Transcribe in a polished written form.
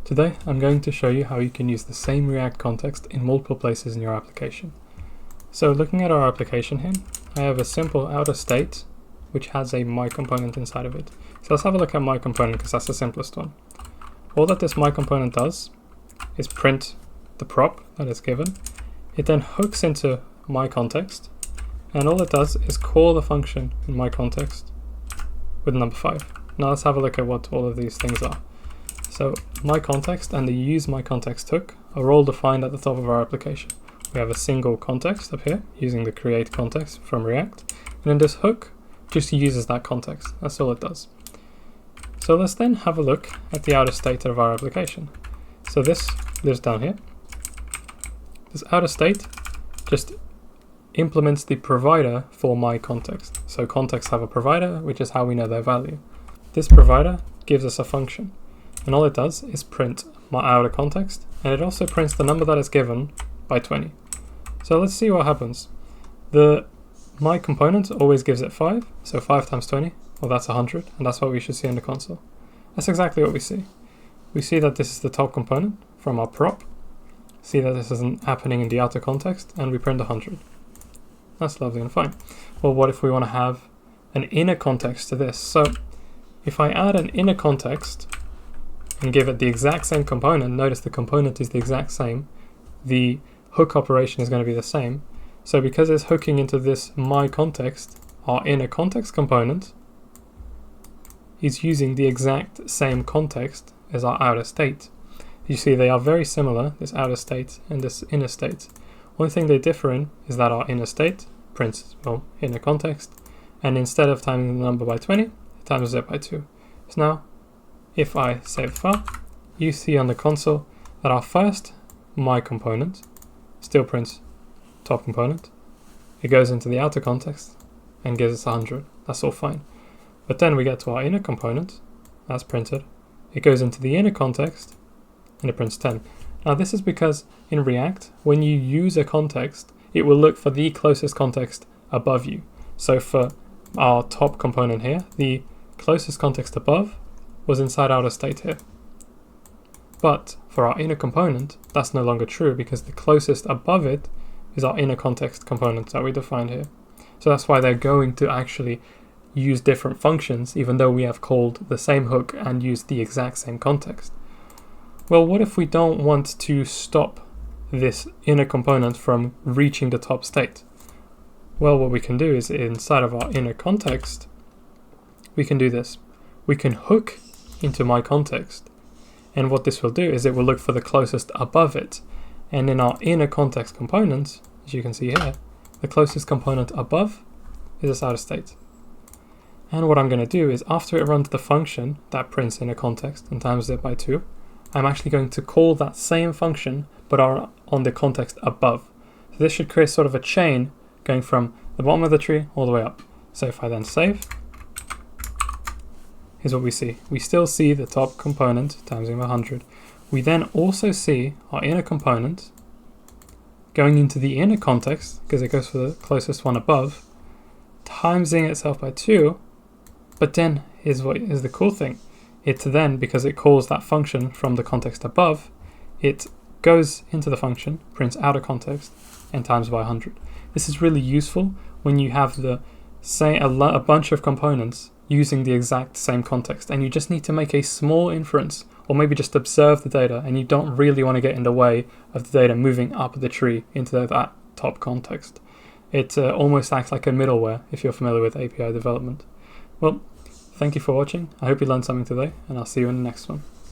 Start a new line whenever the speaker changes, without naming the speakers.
Today I'm going to show you how you can use the same React context in multiple places in your application. So looking at our application here, I have a simple outer state which has a my component inside of it. So let's have a look at my component because that's the simplest one. All that this my component does is print the prop that is given. It then hooks into my context, and all it does is call the function in my context with number 5. Now let's have a look at what all of these things are. So my context and the use my context hook are all defined at the top of our application. We have a single context up here using the create context from React, and then this hook just uses that context. That's all it does. So let's then have a look at the outer state of our application. So this lives down here. This outer state just implements the provider for my context. So contexts have a provider, which is how we know their value. This provider gives us a function, and all it does is print my outer context, and it also prints the number that is given by 20. So let's see what happens. The my component always gives it 5, so 5 times 20, well that's 100, and that's what we should see in the console. That's exactly what we see. We see that this is the top component from our prop, see that this isn't happening in the outer context, and we print 100. That's lovely and fine. Well, what if we want to have an inner context to this? So if I add an inner context and give it the exact same component, notice the component is the exact same, the hook operation is going to be the same. So because it's hooking into this my context, our inner context component is using the exact same context as our outer state. You see they are very similar, this outer state and this inner state. One thing they differ in is that our inner state prints, well, inner context, and instead of timing the number by 20, it times it by 2. So now, if I save the file, you see on the console that our first my component still prints top component. It goes into the outer context and gives us 100. That's all fine. But then we get to our inner component, that's printed. It goes into the inner context and it prints 10. Now this is because in React, when you use a context, it will look for the closest context above you. So for our top component here, the closest context above was inside outer state here. But for our inner component, that's no longer true because the closest above it is our inner context component that we defined here. So that's why they're going to actually use different functions, even though we have called the same hook and used the exact same context. Well, what if we don't want to stop this inner component from reaching the top state? Well, what we can do is inside of our inner context, we can do this. We can hook into my context. And what this will do is it will look for the closest above it. And in our inner context component, as you can see here, the closest component above is this outer state. And what I'm going to do is after it runs the function that prints inner context and times it by 2, I'm actually going to call that same function but on the context above. So this should create sort of a chain going from the bottom of the tree all the way up. So if I then save, here's what we see. We still see the top component timesing by 100. We then also see our inner component going into the inner context, because it goes for the closest one above, timesing itself by 2, but then here's what is the cool thing. It then, because it calls that function from the context above, it goes into the function, prints outer context, and times by 100. This is really useful when you have a bunch of components using the exact same context, and you just need to make a small inference, or maybe just observe the data, and you don't really want to get in the way of the data moving up the tree into that top context. It almost acts like a middleware if you're familiar with API development. Well, thank you for watching. I hope you learned something today, and I'll see you in the next one.